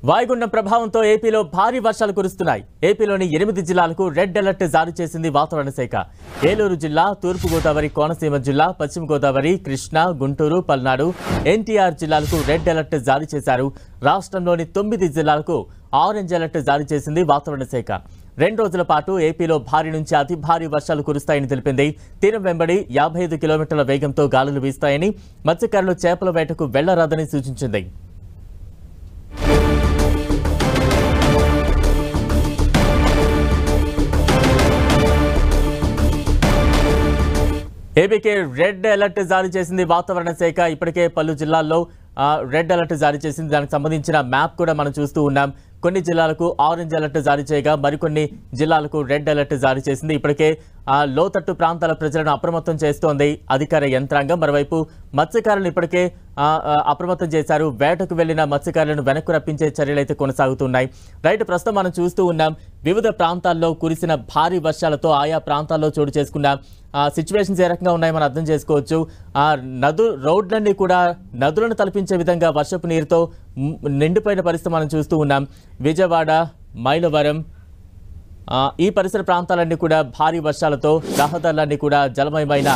వాయుగుండం ప్రభావంతో ఏపీలో భారీ వర్షాలు కురుస్తున్నాయి. ఏపీలోని 8 జిల్లాలకు రెడ్ అలర్ట్ జారీ చేసింది వాతావరణ శాఖ. ఏలూరు జిల్లా, తూర్పు గోదావరి, కోనసీమ జిల్లా, పశ్చిమ గోదావరి, కృష్ణా, గుంటూరు, పల్నాడు, ఎన్టీఆర్ జిల్లాలకు రెడ్ అలర్ట్ జారీ చేశారు. రాష్ట్రంలోని 9 జిల్లాలకు ఆరెంజ్ అలర్ట్ జారీ చేసింది వాతావరణ శాఖ. 2 రోజుల పాటు ఏపీలో భారీ నుంచి అతి భారీ వర్షాలు కురుస్తాయని తెలిపింది. తీరం వెంబడి 55 కిలోమీటర్ల వేగంతో గాలులు వీస్తాయని, మత్స్యకారులు చేపల వేటకు వెళ్లరాదని సూచించింది. ఏపీకి రెడ్ అలర్ట్ జారీ చేసింది వాతావరణ శాఖ. ఇప్పటికే పలు జిల్లాల్లో రెడ్ అలర్ట్ జారీ చేసింది. దానికి సంబంధించిన మ్యాప్ కూడా మనం చూస్తూ ఉన్నాం. కొన్ని జిల్లాలకు ఆరెంజ్ అలర్ట్ జారీ చేయగా మరికొన్ని జిల్లాలకు రెడ్ అలర్ట్ జారీ చేసింది. ఇప్పటికే లోతట్టు ప్రాంతాల ప్రజలను అప్రమత్తం చేస్తోంది అధికార యంత్రాంగం. మరోవైపు మత్స్యకారులను ఇప్పటికే అప్రమత్తం చేశారు. వేటకు వెళ్లిన మత్స్యకారులను వెనక్కు రప్పించే చర్యలైతే కొనసాగుతున్నాయి. రైట్, ప్రస్తుతం మనం చూస్తూ ఉన్నాం వివిధ ప్రాంతాల్లో కురిసిన భారీ వర్షాలతో ఆయా ప్రాంతాల్లో చోటు చేసుకున్న సిచ్యువేషన్స్ ఏ రకంగా ఉన్నాయో మనం అర్థం చేసుకోవచ్చు. రోడ్లన్నీ కూడా నదులను తలపించే విధంగా వర్షపు నీరుతో నిండిపోయిన పరిస్థితి మనం చూస్తూ ఉన్నాం. విజయవాడ, మైలవరం, ఈ పరిసర ప్రాంతాలన్నీ కూడా భారీ వర్షాలతో రహదారులన్నీ కూడా జలమయమైన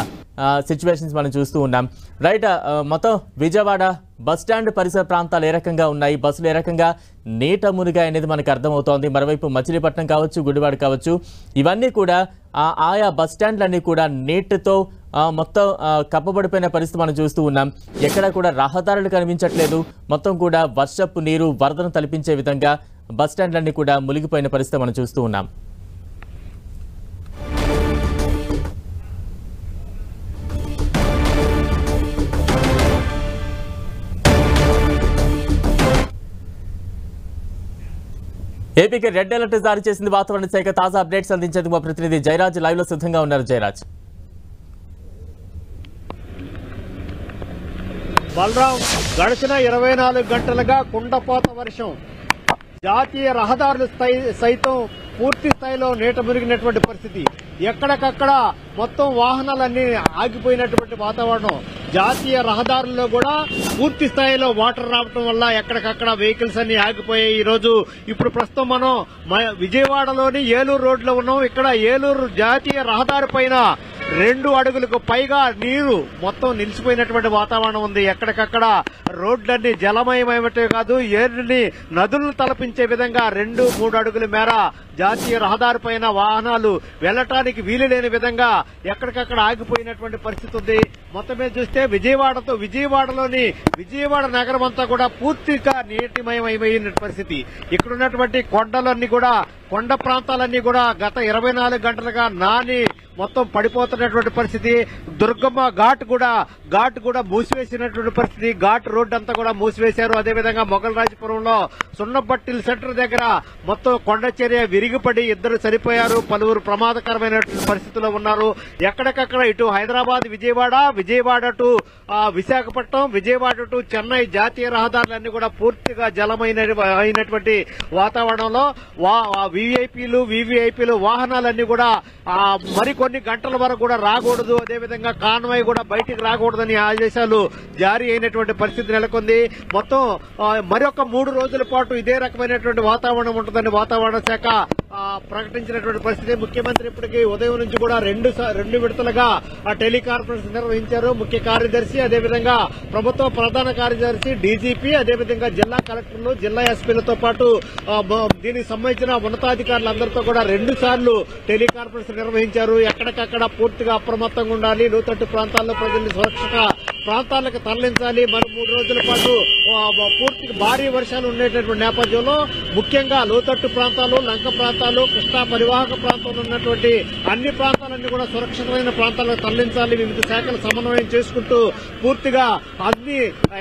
సిచ్యువేషన్స్ మనం చూస్తూ ఉన్నాం. రైట్, మొత్తం విజయవాడ బస్టాండ్ పరిసర ప్రాంతాలు ఏ రకంగా ఉన్నాయి, బస్సులు ఏ రకంగా నీట మునిగాయి అనేది మనకు అర్థమవుతోంది. మరోవైపు మచిలీపట్నం కావచ్చు, గుడివాడ కావచ్చు, ఇవన్నీ కూడా ఆయా బస్టాండ్లన్నీ కూడా నీటితో మొత్తం కప్పబడిపోయిన పరిస్థితి మనం చూస్తూ ఉన్నాం. ఎక్కడా కూడా రహదారులు కనిపించట్లేదు. మొత్తం కూడా వర్షపు నీరు వరదను తలపించే విధంగా బస్టాండ్లన్నీ కూడా మునిగిపోయిన పరిస్థితి మనం చూస్తూ ఉన్నాం. ఏపీకి రెడ్ అలర్ట్ జారీ చేసింది వాతావరణ శాఖ. తాజా అప్డేట్స్ అందించేందుకు మా ప్రతినిధి జయరాజ్ లైవ్ లో సిద్ధంగా ఉన్నారు. జయరాజ్. బలరాం, గడిచిన 24 గంటలుగా కుండపోత వర్షం, జాతీయ రహదారులు సైతం పూర్తి స్థాయిలో నీట మునిగినటువంటి పరిస్థితి. ఎక్కడికక్కడ మొత్తం వాహనాలన్నీ ఆగిపోయినటువంటి వాతావరణం. జాతీయ రహదారుల్లో కూడా పూర్తి స్థాయిలో వాటర్ రావడం వల్ల ఎక్కడికక్కడ వెహికల్స్ అన్ని ఆగిపోయాయి. ఈరోజు ఇప్పుడు ప్రస్తుతం మనం విజయవాడలోని ఏలూరు రోడ్లో ఉన్నాం. ఇక్కడ ఏలూరు జాతీయ రహదారి పైన 2 అడుగులకు పైగా నీరు మొత్తం నిలిచిపోయినటువంటి వాతావరణం ఉంది. ఎక్కడికక్కడ రోడ్లన్నీ జలమయమైనటే కాదు, ఏరుని నదులను తలపించే విధంగా 2-3 అడుగుల మేర జాతీయ రహదారి పైన వాహనాలు వెళ్లటానికి వీలు లేని విధంగా ఎక్కడికక్కడ ఆగిపోయినటువంటి పరిస్థితి ఉంది. మొత్తం మీద చూస్తే విజయవాడలోని విజయవాడ నగరం అంతా కూడా పూర్తిగా నీటిమయమైన పరిస్థితి. ఇక్కడ ఉన్నటువంటి కొండ ప్రాంతాలన్నీ కూడా గత 24 గంటలుగా నాని మొత్తం పడిపోతున్నటువంటి పరిస్థితి. దుర్గమ్మ ఘాట్ కూడా మూసివేసినటువంటి పరిస్థితి. ఘాట్ రోడ్డు అంతా కూడా మూసివేశారు. అదేవిధంగా మొగల్రాజపురంలో సున్నపట్టిల్ సెంటర్ దగ్గర మొత్తం కొండచర్య విరిగిపడి 2 చనిపోయారు. పలువురు ప్రమాదకరమైనటువంటి పరిస్థితుల్లో ఉన్నారు. ఎక్కడికక్కడ ఇటు హైదరాబాద్, విజయవాడ టు విశాఖపట్నం, విజయవాడ టు చెన్నై జాతీయ రహదారులన్నీ కూడా పూర్తిగా జలమైనటువంటి వాతావరణంలో వీవీఐపీలు వాహనాలన్నీ కూడా మరికొన్ని గంటల వరకు కూడా రాకూడదు. అదేవిధంగా కాన్వాయ్ కూడా బయటికి రాకూడదని ఆదేశాలు జారీ అయినటువంటి పరిస్థితి నెలకొంది. మొత్తం మరొక 3 రోజుల పాటు ఇదే రకమైనటువంటి వాతావరణం ఉంటుందని వాతావరణ శాఖ ప్రకటించినటువంటి పరిస్థితి. ముఖ్యమంత్రి ఇప్పటికీ ఉదయం నుంచి కూడా 2 విడతలుగా టెలికాన్ఫరెన్స్ నిర్వహించారు. ముఖ్య కార్యదర్శి, అదేవిధంగా ప్రభుత్వ ప్రధాన కార్యదర్శి, డీజీపీ, అదేవిధంగా జిల్లా కలెక్టర్లు, జిల్లా ఎస్పీలతో పాటు దీనికి సంబంధించిన ఉన్నతాధికారులందరితో కూడా 2 సార్లు టెలికాన్ఫరెన్స్ నిర్వహించారు. ఎక్కడికక్కడ పూర్తిగా అప్రమత్తంగా ఉండాలి. లోతట్టు ప్రాంతాల్లో ప్రజల్ని సురక్షిత ప్రాంతాలకు తరలించాలి. మరి 3 రోజుల పాటు పూర్తిగా భారీ వర్షాలు ఉండేటటువంటి నేపథ్యంలో ముఖ్యంగా లోతట్టు ప్రాంతాలు, లంక ప్రాంతాలు, కృష్ణా పరివాహక ప్రాంతంలో ఉన్నటువంటి అన్ని ప్రాంతాలన్నీ కూడా సురక్షితమైన ప్రాంతాలకు తరలించాలి. వివిధ శాఖలు సమన్వయం చేసుకుంటూ పూర్తిగా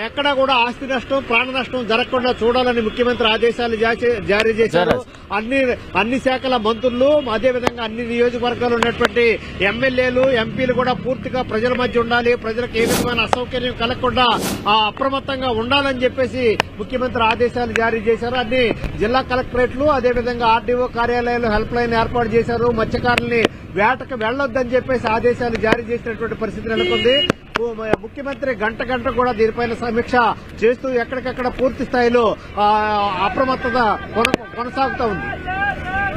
ఎక్కడా కూడా ఆస్తి నష్టం, ప్రాణ నష్టం జరగకుండా చూడాలని ముఖ్యమంత్రి ఆదేశాలు జారీ చేశారు. అన్ని శాఖల మంత్రులు, అదేవిధంగా అన్ని నియోజకవర్గాలు ఉన్నటువంటి ఎమ్మెల్యేలు, ఎంపీలు కూడా పూర్తిగా ప్రజల మధ్య ఉండాలి. ప్రజలకు ఏ విధమైన అసౌకర్యం కలగకుండా అప్రమత్తంగా ఉండాలని చెప్పేసి ముఖ్యమంత్రి ఆదేశాలు జారీ చేశారు. అన్ని జిల్లా కలెక్టరేట్లు, అదేవిధంగా ఆర్డీఓ కార్యాలయాలు హెల్ప్ లైన్ ఏర్పాటు చేశారు. మత్స్యకారుల్ని వేటకు వెళ్లొద్దని చెప్పేసి ఆదేశాలు జారీ చేసినటువంటి పరిస్థితి నెలకొంది. ముఖ్యమంత్రి గంట కూడా దీనిపైన సమీక్ష చేస్తూ ఎక్కడికక్కడ పూర్తి స్థాయిలో అప్రమత్తత కొనసాగుతూ ఉంది.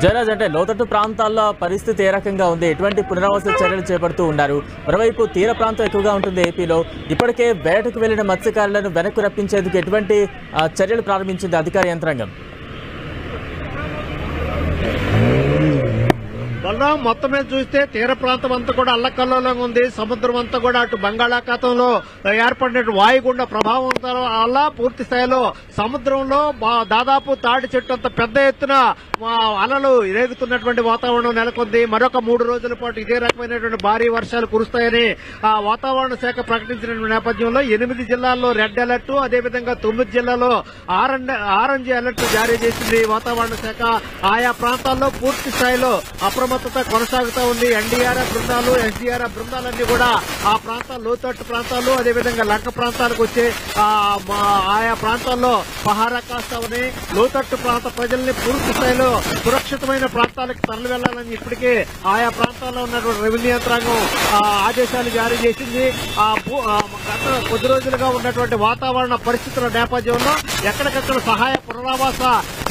జయరాజ్, అంటే లోతట్టు ప్రాంతాల్లో పరిస్థితి ఏ రకంగా ఉంది? ఎటువంటి పునరావాస చర్యలు చేపడుతూ ఉన్నారు? మరోవైపు తీర ప్రాంతం ఎక్కువగా ఉంటుంది ఏపీలో. ఇప్పటికే వేటకు వెళ్లిన మత్స్యకారులను వెనక్కు రప్పించేందుకు ఎటువంటి చర్యలు ప్రారంభించింది అధికార యంత్రాంగం? బలరాం, మొత్తం మీద చూస్తే తీర ప్రాంతం అంతా కూడా అల్లకల్లోలంగా ఉంది. సముద్రం అంతా కూడా అటు బంగాళాఖాతంలో ఏర్పడిన వాయుగుండ ప్రభావం వల్ల పూర్తి స్థాయిలో సముద్రంలో దాదాపు తాటి చెట్టు అంత పెద్ద ఎత్తున అలలు రేగుతున్నటువంటి వాతావరణం నెలకొంది. మరొక 3 రోజుల పాటు ఇదే రకమైనటువంటి భారీ వర్షాలు కురుస్తాయని వాతావరణ శాఖ ప్రకటించిన నేపథ్యంలో 8 జిల్లాల్లో రెడ్ అలర్ట్, అదేవిధంగా 9 జిల్లాల్లో ఆరెంజ్ అలర్ట్ జారీ చేసింది వాతావరణ శాఖ. ఆయా ప్రాంతాల్లో పూర్తి స్థాయిలో అప్రమత్తత కొనసాగుతూ ఉంది. ఎన్డీఆర్ఎఫ్ బృందాలు, ఎస్డీఆర్ఎఫ్ బృందాలన్నీ కూడా ఆ ప్రాంతాలు, లోతట్టు ప్రాంతాలు, అదేవిధంగా లంక ప్రాంతాలకు వచ్చే ఆయా ప్రాంతాల్లో పహారా కాస్తామని, లోతట్టు ప్రాంత ప్రజల్ని పూర్తి స్థాయిలో సురక్షితమైన ప్రాంతాలకు తరలి వెళ్లాలని ఇప్పటికే ఆయా ప్రాంతాల్లో ఉన్నటువంటి రెవెన్యూ యంత్రాంగం ఆదేశాలు జారీ చేసింది. గత కొద్ది రోజులుగా ఉన్నటువంటి వాతావరణ పరిస్థితుల నేపథ్యంలో ఎక్కడికక్కడ సహాయ పునరావాస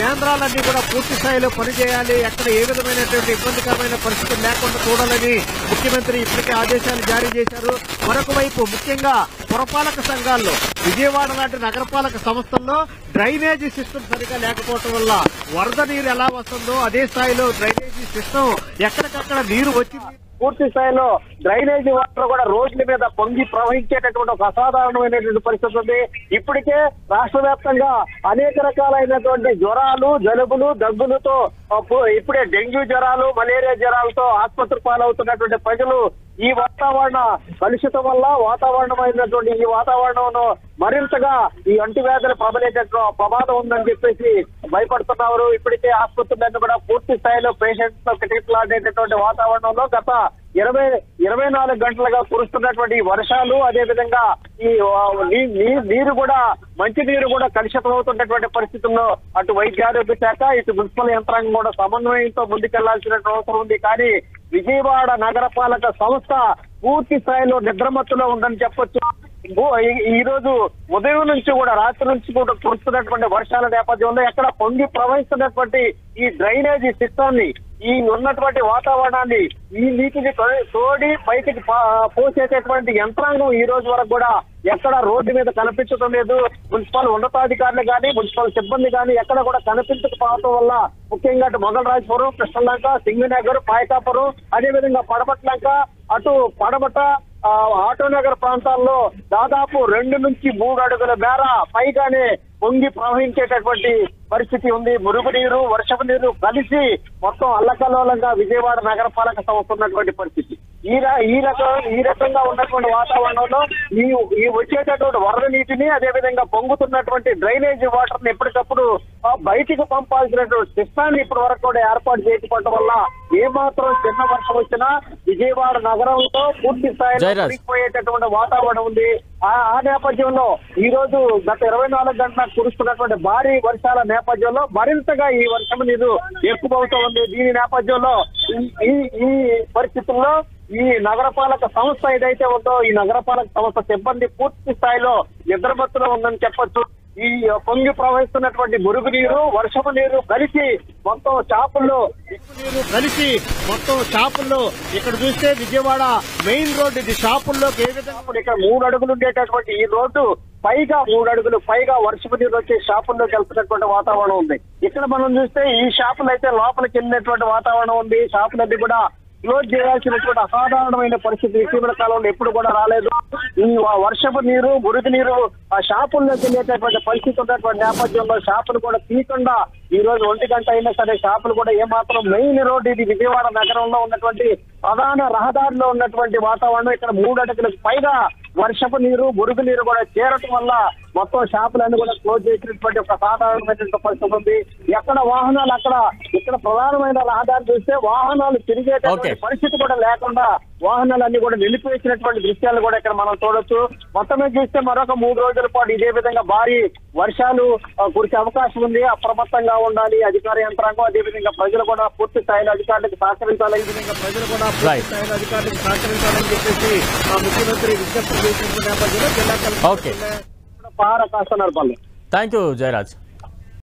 కేంద్రాలన్నీ కూడా పూర్తి స్థాయిలో పనిచేయాలి, ఎక్కడ ఏ విధమైనటువంటి ఇబ్బందికరమైన పరిస్థితులు లేకుండా చూడాలని ముఖ్యమంత్రి ఇప్పటికే ఆదేశాలు జారీ చేశారు. మరొక వైపు ముఖ్యంగా పురపాలక సంఘాల్లో, విజయవాడ లాంటి నగరపాలక సంస్థల్లో డ్రైనేజీ సిస్టమ్ సరిగా లేకపోవడం వల్ల వరద నీరు ఎలా వస్తుందో అదే స్థాయిలో డ్రైనేజీ సిస్టమ్ ఎక్కడికక్కడ నీరు వచ్చింది. పూర్తి స్థాయిలో డ్రైనేజీ వాటర్ కూడా రోడ్ల మీద పొంగి ప్రవహించేటటువంటి ఒక అసాధారణమైనటువంటి పరిస్థితి ఉంది. ఇప్పటికే రాష్ట్ర వ్యాప్తంగా అనేక రకాలైనటువంటి జ్వరాలు, జలుబులు, దగ్గులతో ఇప్పుడే డెంగ్యూ జ్వరాలు, మలేరియా జ్వరాలతో ఆసుపత్రి పాలవుతున్నటువంటి ప్రజలు ఈ వాతావరణ కలుషితం వల్ల వాతావరణమైనటువంటి ఈ వాతావరణంలో మరింతగా ఈ అంటువ్యాధులు ప్రబలేటట్టు ప్రమాదం ఉందని చెప్పేసి భయపడుతున్నారు. ఇప్పటికే ఆసుపత్రులన్నీ కూడా పూర్తి స్థాయిలో పేషెంట్స్ తో కిటకిటలాడేటటువంటి వాతావరణంలో గత 24 గంటలుగా కురుస్తున్నటువంటి వర్షాలు, అదేవిధంగా ఈ నీరు కూడా, మంచి నీరు కూడా కలుషితం అవుతున్నటువంటి పరిస్థితుల్లో అటు వైద్యారోగ్య శాఖ, ఇటు మున్సిపల్ యంత్రాంగం కూడా సమన్వయంతో ముందుకెళ్లాల్సినటువంటి అవసరం ఉంది. కానీ విజయవాడ నగరపాలక సంస్థ పూర్తి స్థాయిలో నిద్రమత్తులో ఉందని చెప్పొచ్చు. ఈ రోజు ఉదయం నుంచి కూడా, రాత్రి నుంచి కూడా కురుస్తున్నటువంటి వర్షాల నేపథ్యంలో ఎక్కడ పొంగి ప్రవహిస్తున్నటువంటి ఈ డ్రైనేజీ సిస్టమ్ ని, ఈ ఉన్నటువంటి వాతావరణాన్ని, ఈ నీటిని తోడి బయటికి పోసేటటువంటి యంత్రాంగం ఈ రోజు వరకు కూడా ఎక్కడ రోడ్డు మీద కనిపించడం లేదు. మున్సిపల్ ఉన్నతాధికారులు కానీ, మున్సిపల్ సిబ్బంది కానీ ఎక్కడ కూడా కనిపించకపోవడం వల్ల ముఖ్యంగా అటు మొగలరాజపురం, కృష్ణలంక, సింగనగర్, పాయకాపురం, అదేవిధంగా పడమట్లంక, అటు పడమట, ఆటోనగర్ ప్రాంతాల్లో దాదాపు 2 నుంచి 3 అడుగుల మేర పైగానే పొంగి ప్రవహించేటటువంటి పరిస్థితి ఉంది. మురుగునీరు, వర్షపు నీరు కలిసి మొత్తం అల్లకల్లోలంగా విజయవాడ నగరపాలక సంస్థ ఉన్నటువంటి పరిస్థితి. ఈ రకంగా ఉన్నటువంటి వాతావరణంలో ఈ వచ్చేటటువంటి వరద నీటిని, అదేవిధంగా పొంగుతున్నటువంటి డ్రైనేజీ వాటర్ ని ఎప్పటికప్పుడు బయటికి పంపాల్సినటువంటి సిస్టాన్ని ఇప్పటి వరకు కూడా ఏర్పాటు చేయకపోవడం వల్ల ఏమాత్రం చిన్న వర్షం వచ్చినా విజయవాడ నగరంలో పూర్తి స్థాయిలో మునిగిపోయేటటువంటి వాతావరణం ఉంది. ఆ నేపథ్యంలో ఈ రోజు గత 24 గంటల కురుస్తున్నటువంటి భారీ వర్షాల నేపథ్యంలో మరింతగా ఈ వర్షం నీరు ఎక్కువవుతూ ఉంది. దీని నేపథ్యంలో ఈ పరిస్థితుల్లో ఈ నగరపాలక సంస్థ ఏదైతే ఉందో, ఈ నగరపాలక సంస్థ సిబ్బంది పూర్తి స్థాయిలో నిద్రమత్తులో ఉందని చెప్పొచ్చు. ఈ పొంగి ప్రవహిస్తున్నటువంటి మురుగునీరు, వర్షపు నీరు కలిసి మొత్తం షాపుల్లో, ఇక్కడ చూస్తే విజయవాడ మెయిన్ రోడ్డు ఇది. షాపుల్లోకి ఏ విధంగా ఇక్కడ 3 అడుగులు ఉండేటటువంటి ఈ రోడ్డు పైగా 3 అడుగులు పైగా వర్షపు నీరు వచ్చే షాపుల్లోకి వెళ్తున్నటువంటి వాతావరణం ఉంది. ఇక్కడ మనం చూస్తే ఈ షాపులు అయితే లోపలికి వెళ్ళినటువంటి వాతావరణం ఉంది. షాపులన్నీ కూడా క్లోజ్ చేయాల్సినటువంటి అసాధారణమైన పరిస్థితి ఇటీవల కాలంలో ఎప్పుడు కూడా రాలేదు. ఈ వర్షపు నీరు, మురుగు నీరు ఆ షాపుల్లోకి వెళ్ళేటటువంటి పరిస్థితి ఉన్నటువంటి నేపథ్యంలో షాపులు కూడా తీయకుండా ఈ రోజు 1 గంట అయినా సరే షాపులు కూడా ఏమాత్రం మెయిన్ రోడ్డు ఇది విజయవాడ నగరంలో ఉన్నటువంటి ప్రధాన రహదారిలో ఉన్నటువంటి వాతావరణం. ఇక్కడ 3 అడుగులకు పైగా వర్షపు నీరు, మురుగు నీరు కూడా చేరటం వల్ల మొత్తం షాపులన్నీ కూడా క్లోజ్ చేసినటువంటి ఒక సాధారణమైనటువంటి పరిస్థితి ఉంది. ఎక్కడ వాహనాలు అక్కడ, ఇక్కడ ప్రధానమైన రహదారి చూస్తే వాహనాలు తిరిగేటటువంటి పరిస్థితి కూడా లేకుండా వాహనాలన్నీ కూడా నిలిపివేసినటువంటి దృశ్యాలు కూడా ఇక్కడ మనం చూడొచ్చు. మొత్తమే చూస్తే మరొక 3 రోజుల పాటు ఇదే విధంగా భారీ వర్షాలు కురిసే అవకాశం ఉంది. అప్రమత్తంగా ఉండాలి అధికార యంత్రాంగం, అదేవిధంగా ప్రజలు కూడా పూర్తి స్థాయిలో అధికారులకు సహకరించాలని చెప్పేసి ముఖ్యమంత్రి విజ్ఞప్తి చేసినటువంటి నేపథ్యంలో జిల్లా కలెక్టర్ పహారా కాస్తున్నారు. Thank you Jayaraj.